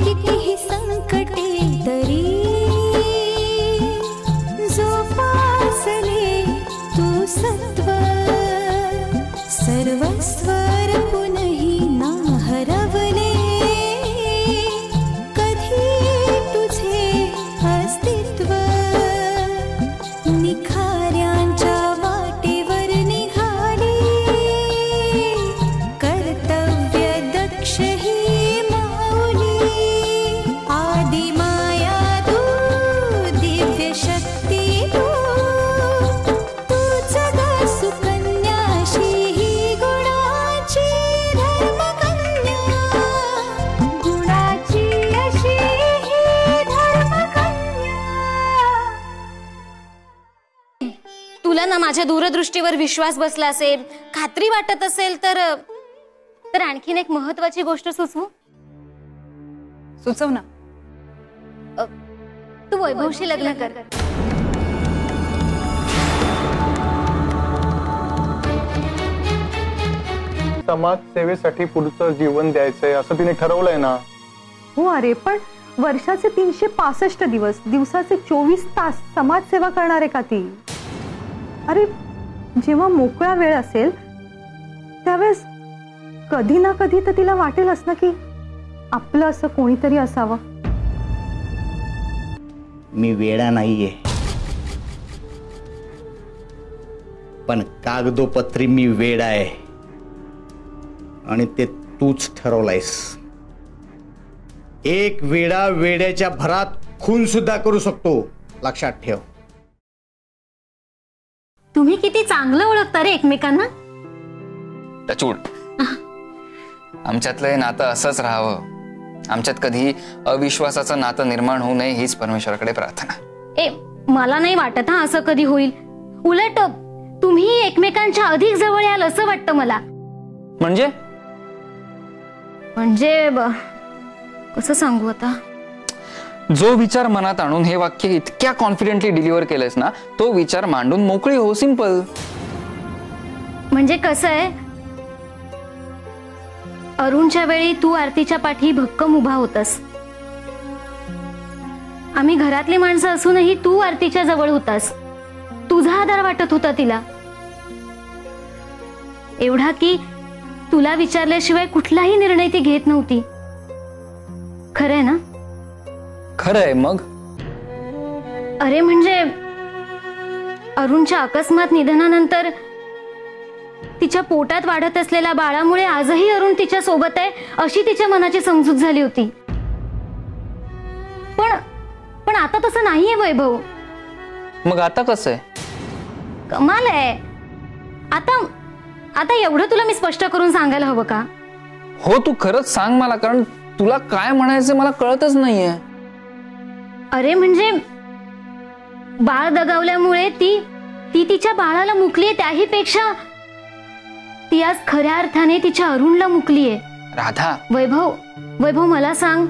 कितीही संकटे तरी जोपासले तू सत्व सर्वस्व पुनही ना हरवले कधी तुझे अस्तित्व निखाऱ्यांच्या वाटेवर निघाली कर्तव्य दक्ष ही ना माझ्या दूरदृष्टीवर विश्वास बसला असेल, खात्री वाटत असेल तर आणखीन एक महत्त्वाची गोष्ट सुचवू? सुचव ना. तू वैभवशी लग्न कर. समाज सेवेसाठी पुढचं जीवन द्यायचंय असं तिने ठरवलंय ना. हो अरे, पण वर्षाचे 365 दिवस, दिवसाचे 24 तास समाजसेवा करणार आहे का ती? अरे, जेव्हा मोकळा वेळ असेल त्यावेळेस कधी ना कधी तर तिला वाटेलच ना की आपलं असं कोणीतरी असावं. मी वेडा नाहीये, पण कागदोपत्री मी वेडा आहे आणि ते तूच ठरवलायस. एक वेडा वेड्याच्या भरात खून सुद्धा करू शकतो, लक्षात ठेव. तुम्ही किती चांगलं ओळखता रे एकमेकांना. टचूड, आमच्यातलं हे नातं असंच राहावं. आमच्यात कधी अविश्वासाचं नातं निर्माण होऊ नये हीच परमेश्वराकडे प्रार्थना. मला नाही वाटत हा असं कधी होईल. उलट तुम्ही एकमेकांच्या अधिक जवळ याल असं वाटतं मला. म्हणजे कसं सांगू आता? जो विचार मनात आणून हे वाक्य इतक्या कॉन्फिडेंटली डिलिव्हर केलंयस ना, तो विचार मांडून मोकळी हो. सिंपल. म्हणजे कसं आहे, अरुणच्या वेळी तू आरतीच्या पाठी भक्कम उभा होतास. आम्ही घरातली माणसं असूनही तू आरतीच्या जवळ होतास. तुझा आधार वाटत होता तिला, एवढा की तुला विचारल्याशिवाय कुठलाही निर्णय ती घेत नव्हती. खरंय ना? खरंय. मग अरे, म्हणजे अरुणच्या अकस्मात निधनानंतर तिच्या पोटात वाढत असलेल्या बाळामुळे आजही अरुण तिच्या सोबत आहे अशी तिच्या मनाची समजूत झाली होती. पण आता तसं नाहीये वैभव. मग आता कसं आहे? कमाल आहे. आता एवढं तुला मी स्पष्ट करून सांगायला हवं का? हो, तू खरंच सांग मला, कारण तुला काय म्हणायचं मला कळतच नाहीये. अरे, म्हणजे बाळ दगावल्यामुळे ती तिच्या बाळाला मुकलीये, त्याही पेक्षा ती आज खऱ्या अर्थाने तिच्या अरुणला मुकलीये. राधा. वैभव मला सांग,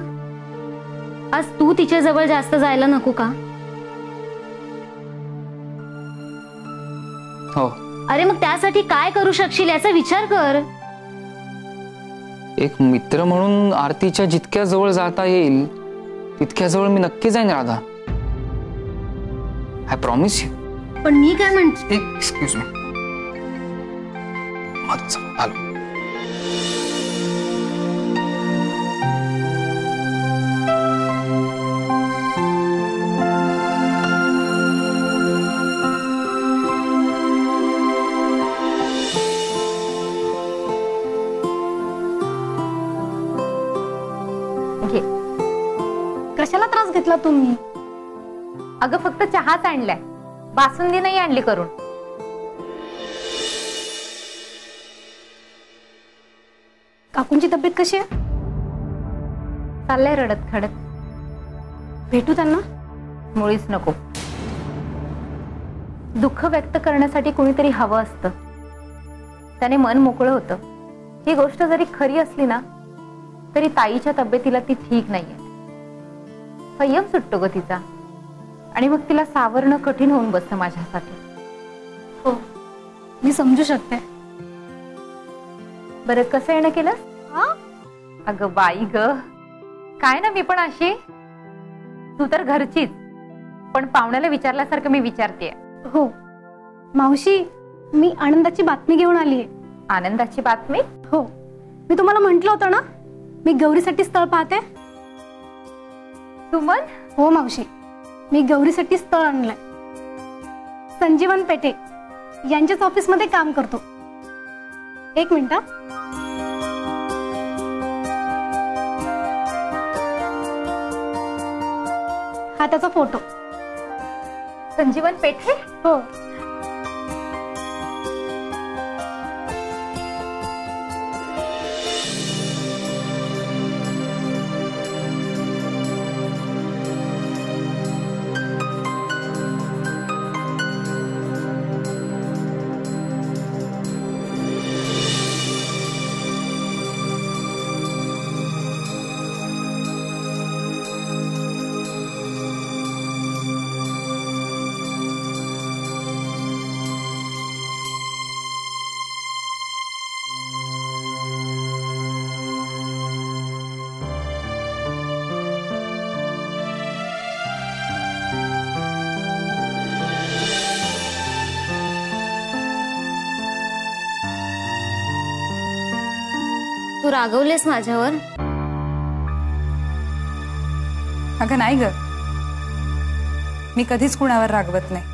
आज तू तिच्या जवळ जास्त जायला नको का? हो. अरे, मग त्यासाठी काय करू शकशील याचा विचार कर. एक मित्र म्हणून आरतीच्या जितक्या जवळ जाता येईल तितक्या जवळ मी नक्की जाईन राधा. I promise you. पण मी काय म्हणते? Excuse me. आलो. कशाला त्रास घेतला तुम्ही? अगं, फक्त चहाच आणलाय, बासुंदी नाही आणली करून. काकूंची तब्येत कशी आहे? चाललंय रडत खडत. भेटू त्यांना? मुळीच नको. दुःख व्यक्त करण्यासाठी कोणीतरी हवं असतं, त्याने मन मोकळं होतं. ही गोष्ट जरी खरी असली ना तरी ताईच्या तब्येतीला ती ठीक नाहीये. संयम सुटतो ग तिचा आणि मग तिला सावरणं कठीण होऊन बसतं माझ्यासाठी. हो, मी समजू शकते. बरं कसं येणं केलं? अगं बाई ग, काय ना मी पण अशी, तू तर घरचीच, पण पाहुण्याला विचारल्यासारखं मी विचारतेय. हो मावशी, मी आनंदाची बातमी घेऊन आली आहे. आनंदाची बातमी? हो, मी तुम्हाला म्हंटल होतं ना मी गौरीसाठी स्थळ पाहते. सुमन? हो मावशी, मी गौरीसाठी स्थळ आणलंय. संजीवन पेटे यांच्याच ऑफिसमध्ये काम करतो. एक मिनिट. हा त्याचा फोटो. संजीवन पेठे? हो. तू रागवलेस माझ्यावर? अगं नाही ग, मी कधीच कुणावर रागवत नाही.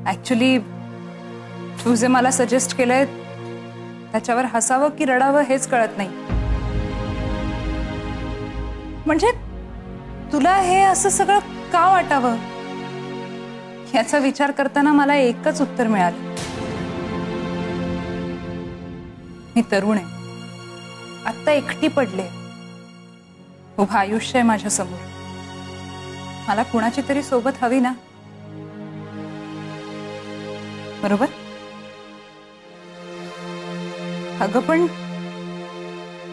ऍक्च्युली तू जे मला सजेस्ट केलंय त्याच्यावर हसावं की रडावं हेच कळत नाही. म्हणजे तुला हे असं सगळं का वाटावं याचा विचार करताना मला एकच उत्तर मिळालं. मी तरुण आहे, आत्ता एकटी पडले, उभं आयुष्य आहे माझ्या समोर. मला कुणाची तरी सोबत हवी ना, बरोबर? अगं पण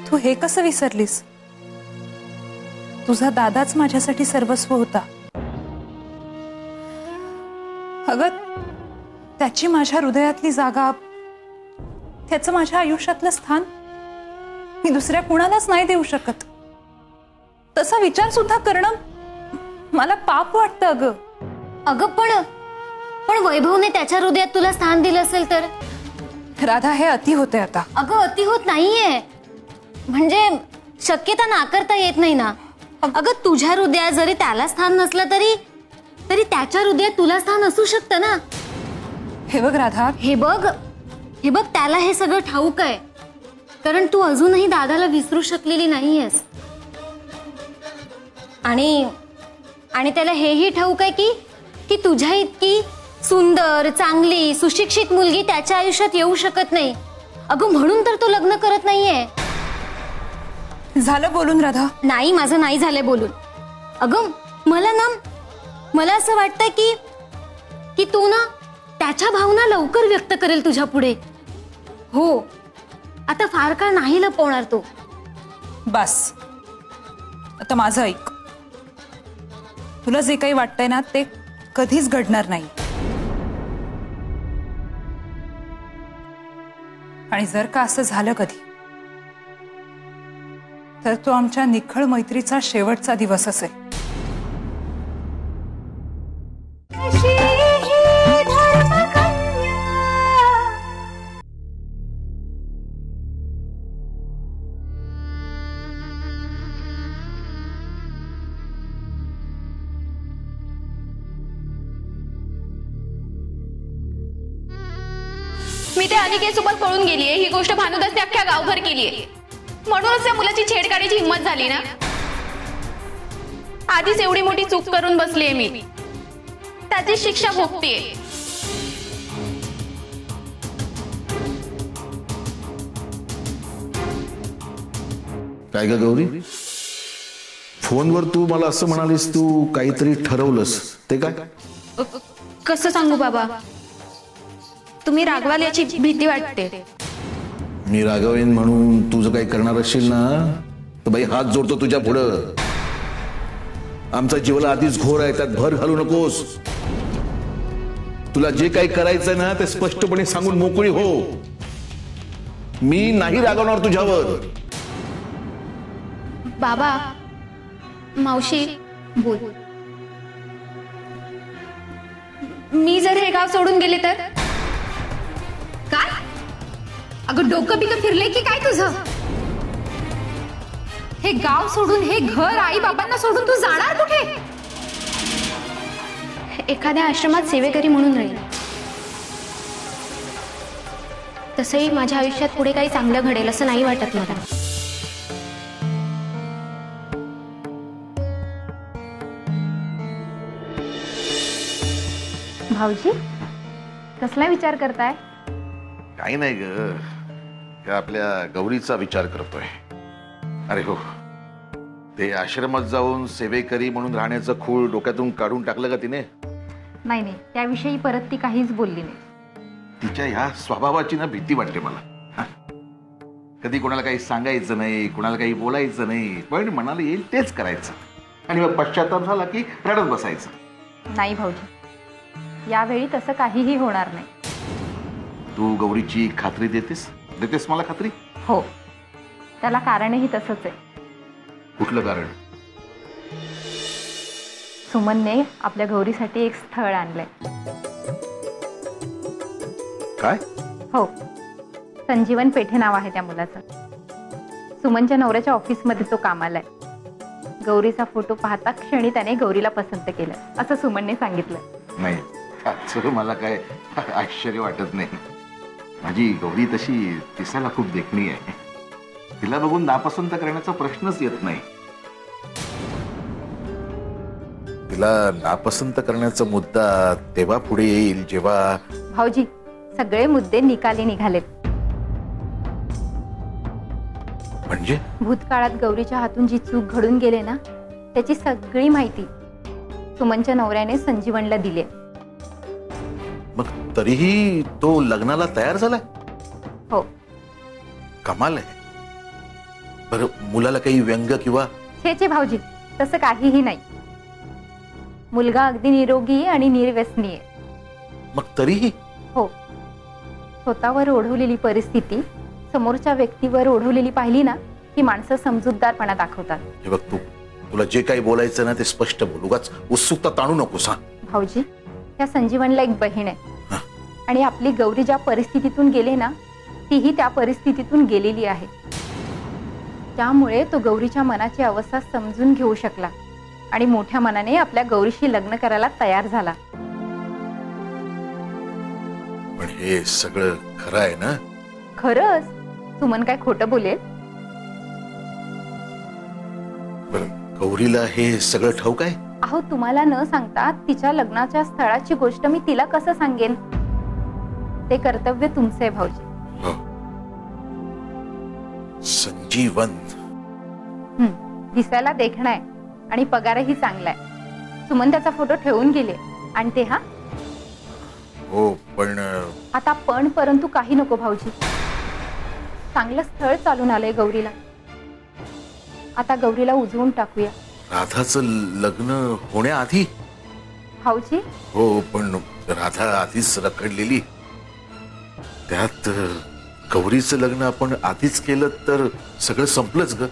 तू हे कसं विसरलीस? तुझा दादाच माझ्यासाठी सर्वस्व होता. अगं त्याची माझ्या हृदयातली जागा, त्याचं माझ्या आयुष्यातलं स्थान मी दुसऱ्या कुणालाच नाही देऊ शकत. तसा विचार सुद्धा करणं मला पाप वाटतं. अगं अगं पण वैभवने त्याच्या हृदयात तुला स्थान दिलं असेल तर? राधा, हे अति होते आता. अगं अति होत नाहीये, म्हणजे शक्यता नाकारता येत नाही ना. अगं तुझ्या हृदयात जरी त्याला स्थान नसलं तरी त्याच्या हृदयात तुला स्थान असू शकतं ना. हे बघ राधा, हे बघ त्याला हे सगळं ठाऊक आहे, कारण तू अजूनही दादाला विसरू शकलेली नाहीयेस. आणि त्याला हेही ठाऊक आहे की तुझ्या इतकी सुंदर, चांगली, सुशिक्षित मुलगी त्याच्या आयुष्यात येऊ शकत नाही. अगं म्हणून तर तो लग्न करत नाहीये. झालं बोलून राधा? नाही, माझं नाही झालंय बोलून. अगं मला असं वाटतंय की तू ना त्याच्या भावना लवकर व्यक्त करेल तुझ्या पुढे. हो, आता फार काळ नाही लपवणार तो. बस आता माझं ऐक. तुला जे काही वाटतंय ना ते कधीच घडणार नाही. आणि जर का असं झालं कधी तर तो आमच्या निखळ मैत्रीचा शेवटचा दिवस असेल. मी त्या अनिकेतसोबत पळून गेलीये ही गोष्ट भानुदासने अख्ख्या गावभर केलीये. म्हणूनच त्या मुलाची छेड काढायची हिंमत झाली ना. आधीच एवढी मोठी चूक करून बसलीये मी, त्याची शिक्षा भोगतेय. काय ग गौरी, फोनवर तू मला असं म्हणालीस तू काहीतरी ठरवलंस, ते काय? कसं सांगू बाबा, तुम्ही रागवाल याची भीती वाटते. मी राघवेन म्हणून तू जर काही करणार असशील ना तर बाई हात जोडतो तुझ्या पुढं. आमचा जीवाला आधीच घोर आहे, त्यात भर घालू नकोस. तुला जे काही करायचं ना ते स्पष्टपणे सांगून मोकळी हो. मी नाही रागवणार तुझ्यावर. बाबा, मावशी, बोल. मी जर हे गाव सोडून गेले तर काय? अगं डोकं बिकं फिरले की काय तुझं? हे गाव सोडून, हे घर, आई बाबांना सोडून तू जाणार कुठे? एखाद्या आश्रमात सेवेकरी म्हणून राहील. तसंही माझ्या आयुष्यात पुढे काही चांगलं घडेल असं नाही वाटत मला. भाऊजी, कसला विचार करताय? काही नाही ग, आपल्या गौरीचा विचार करतोय. अरे हो, ते आश्रमात जाऊन सेवेकरी म्हणून राहण्याचं खूळ डोक्यातून काढून टाकलं का तिने? नाही नाही, त्याविषयी परत ती काहीच बोलली नाही. तिच्या ह्या स्वभावाची ना भीती वाटते मला. कधी कोणाला काही सांगायचं नाही, कोणाला काही बोलायचं नाही, पण मनाला येईल तेच करायचं आणि मग पश्चाताप झाला की रडत बसायचं. नाही भाऊजी, यावेळी तसं काहीही होणार नाही. तू गौरीची खात्री देतेस मला खात्री? हो, त्याला कारणही तसंच आहे. कुठलं कारण? सुमनने आपल्या गौरीसाठी एक स्थळ आणलंय. काय? हो, संजीवन पेठे नाव आहे त्या मुलाचं. सुमनच्या नवऱ्याच्या ऑफिसमध्ये तो कामाला आहे. गौरीचा फोटो पाहता क्षणी त्याने गौरीला पसंत केलं असं सुमनने सांगितलं. नाही, त्याचं मला काय आश्चर्य वाटत नाही. माझी गौरी तशी दिसायला खूप देखणी आहे. तिला बघून नापसंत करण्याचा प्रश्नच येत नाही. तिला नापसंत करण्याचा मुद्दा तेव्हा पुढे येईल जेव्हा... भाऊजी, सगळे मुद्दे निकाली निघालेत. म्हणजे? भूतकाळात गौरीच्या हातून जी चूक घडून गेले ना, त्याची सगळी माहिती सुमनच्या नवऱ्याने संजीवनला दिली. मग तरीही तो लग्नाला तयार झालाय? हो. कमाल आहे. बरं, मुलाला काही व्यंग किंवा... छे भाऊजी, तसं काहीही नाही. मुलगा अगदी निरोगी आणि निर्व्यसनी आहे. मग तरीही? हो, स्वतःवर ओढवलेली परिस्थिती समोरच्या व्यक्तीवर ओढवलेली पाहिली ना की माणसं समजूतदारपणा दाखवतात. हे बघ, तुला जे काही बोलायचं ना ते स्पष्ट बोल. उगाच उत्सुकता ताणू नकोस. भाऊजी, त्या संजीवनला एक बहीण आहे आणि आपली गौरी ज्या परिस्थितीतून गेले ना, तीही त्या परिस्थितीतून गेलेली आहे. त्यामुळे तो गौरीच्या मनाची अवस्था समजून घेऊ शकला आणि मोठ्या मनाने आपल्या गौरीशी लग्न करायला तयार झाला. पण हे सगळं खरं आहे ना? खरंच. सुमन काय खोटं बोलेल? बरं, गौरीला हे सगळं ठाऊक आहे? अहो, तुम्हाला न सांगता तिच्या लग्नाच्या स्थळाची गोष्ट मी तिला कसं सांगेन? ते कर्तव्य तुमचे आहे भाऊजी. संजीवन दिसायला देखणं आहे आणि पगारही चांगला आहे. सुमन त्याचा फोटो ठेवून गेले आणि ते... हो, पण आता पण परंतु काही नको भाऊजी. चांगलं स्थळ चालून आलंय गौरीला. आता गौरीला उजवून टाकूया. राधाचं लग्न होण्याआधी? भाऊजी? हो, पण राधा आधीच रखडलेली. त्यात गौरीचं लग्न आपण आधीच केलं तर सगळं संपलंच ग.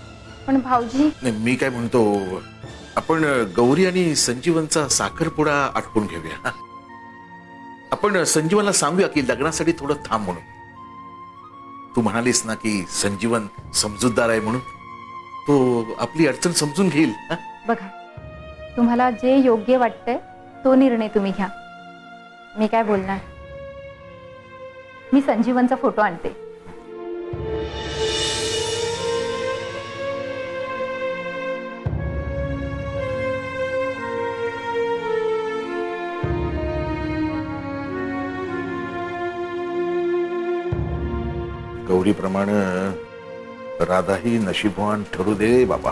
पण भाऊजी... नाही, मी काय म्हणतो, आपण गौरी आणि संजीवनचा साखरपुडा आटपून घेऊया. आपण संजीवनला सांगूया की लग्नासाठी थोडं थांब म्हणून. तू म्हणालीस ना की संजीवन समजूतदार आहे म्हणून. तो आपली अडचण समजून घेईल. बघा, तुम्हाला जे योग्य वाटतंय तो निर्णय तुम्ही घ्या. मी काय बोलणार. मी संजीवनचा फोटो आणते. गौरीप्रमाणे राधाही नशीबवान ठरू दे बाबा.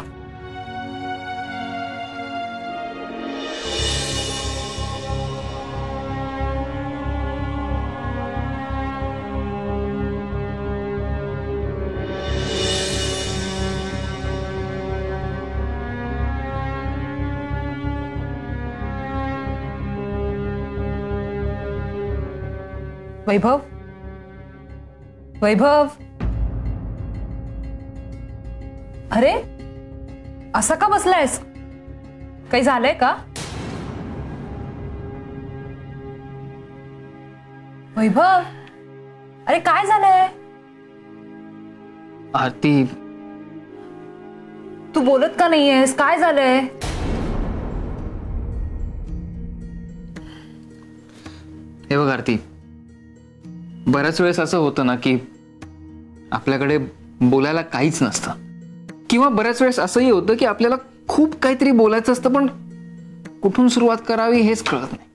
वैभव, वैभव, अरे असं का बसलायस? काही झालंय का? वैभव, अरे काय झालंय? आरती, तू बोलत का नाहीयेस? काय झालंय? हे बघ आरती, बऱ्याच वेळेस असं होतं ना की आपल्याकडे बोलायला काहीच नसतं, किंवा बऱ्याच वेळेस असंही होतं की आपल्याला खूप काहीतरी बोलायचं असतं पण कुठून सुरुवात करावी हेच कळत नाही.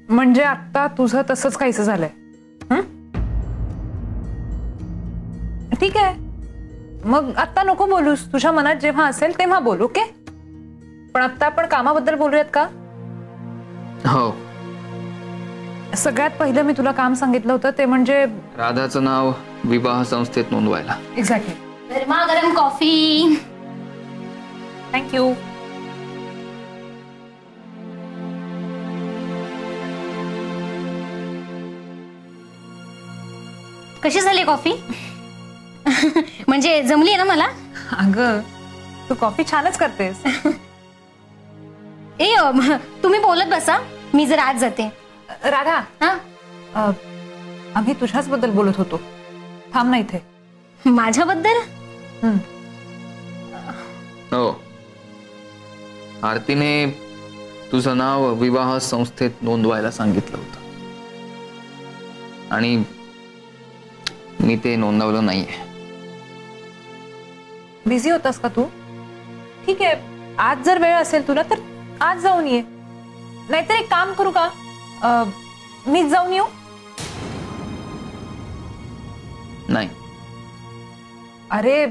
म्हणजे आता तुझं तसंच काहीच झालंय? ठीक आहे, मग आता नको बोलूस. तुझ्या मनात जेव्हा असेल तेव्हा बोल. ओके, पण आता आपण कामाबद्दल बोलूयात का? हो. सगळ्यात पहिलं मी तुला काम सांगितलं होतं ते म्हणजे राधाचं नाव विवाह संस्थेत नोंदवायला. एक्झॅक्टली. गरमागरम कॉफी. थँक्यू. कशी झाली कॉफी? म्हणजे जमली आहे ना मला? अगं तू कॉफी छानच करतेस. ए तुम्ही बोलत बसा, मी जर आज जाते. राधा, हा, आम्ही तुझ्याच बद्दल बोलत होतो. थांब ना इथे. माझ्याबद्दल? हो, आरतीने तुझं नाव विवाह संस्थेत नोंदवायला सांगितलं होतं आणि मी ते नोंदवलं नाहीये. बिझी होतास का तू? ठीक आहे, आज जर वेळ असेल तुला तर आज जाऊन ये. नाहीतर एक काम करू का, मीच जाऊन येऊ? नाही. अरे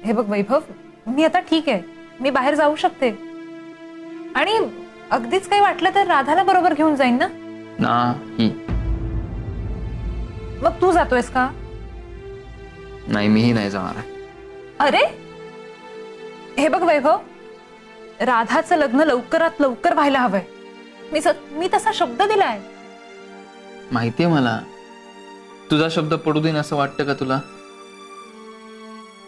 हे बघ वैभव, मी आता ठीक आहे, मी बाहेर जाऊ शकते. आणि अगदीच काही वाटलं तर राधाला बरोबर घेऊन जाईन ना. नाही. मग तू जातोयस का? नाही, मीही नाही जाणार आहे. अरे हे बघ वैभव, राधाचं लग्न लवकरात लवकर व्हायला हवंय. मी तसा शब्द दिलाय. माहितीये मला, तुझा शब्द पडू देईन असं वाटतं का तुला?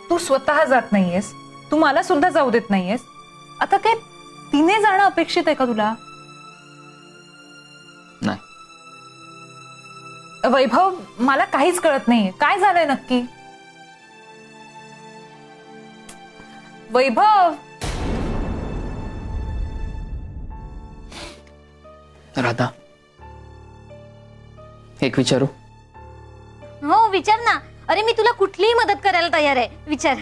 तू स्वतः जात नाहीयेस, तू मला सुद्धा जाऊ देत नाहीयेस. आता काय तिने जाणं अपेक्षित आहे का तुला? नाही. वैभव, मला काहीच कळत नाहीये, काय झालंय नक्की? वैभव. राधा, एक विचारू? हो विचार ना. अरे मी तुला कुठलीही मदत करायला तयार आहे, विचार.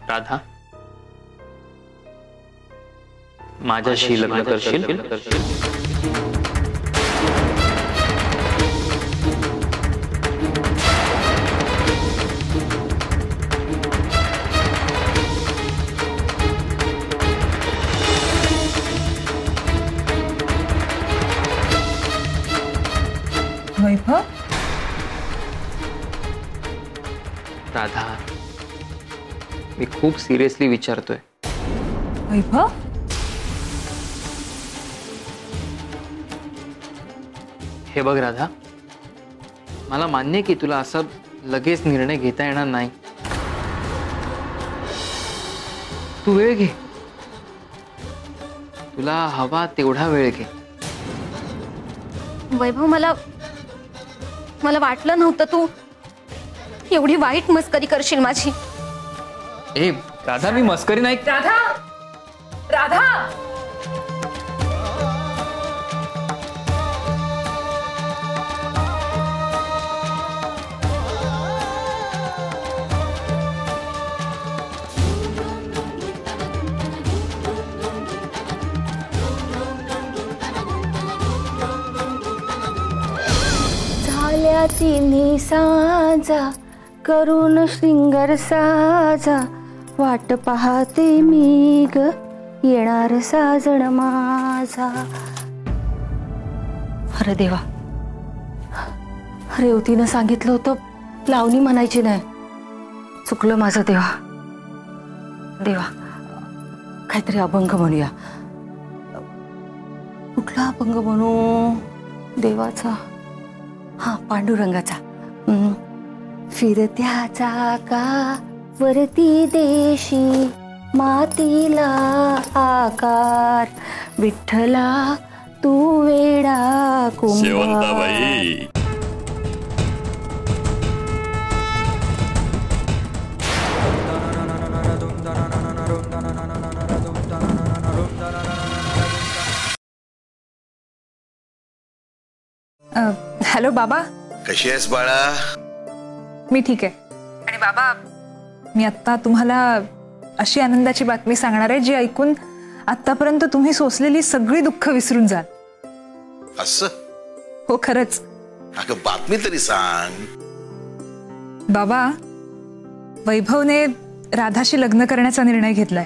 राधा, माझ्याशी लग्न करशील? वैभव. राधा, मी खूप सिरियसली विचारतोय. वैभव. हे बघ राधा, मला मान्य की तुला असा लगेच निर्णय घेता येणार नाही. तू वेळ घे, तुला हवा तेवढा वेळ घे. वैभव, मला वाटलं नव्हतं तू एवढी वाईट मस्करी करशील माझी. ए राधा, मी मस्करी नाही. राधा, राधा. झाल्या तिन्ही साजा करून श्रृंगार साजा, वाट पाहते मी ग येणार साजण माझा. अरे देवा, रेवतीनं सांगितलं होतं लावणी म्हणायची नाही. चुकलं माझं देवा. देवा, काहीतरी अभंग म्हणूया. कुठला अभंग म्हणू? देवाचा, हा पांडुरंगाचा. फिरत्या चाका वरती देशी मातीला आकार, विठ्ठला तू वेडा कुंभार. हॅलो बाबा. कशी आहेस बाळा? मी ठीक आहे. आणि बाबा, मी आत्ता तुम्हाला अशी आनंदाची बातमी सांगणार आहे जी ऐकून आतापर्यंत तुम्ही सोसलेली सगळी दुःख विसरून जाल. असं? हो, खरंच. अगं बातमी तरी सांग. बाबा, वैभवने राधाशी लग्न करण्याचा निर्णय घेतलाय.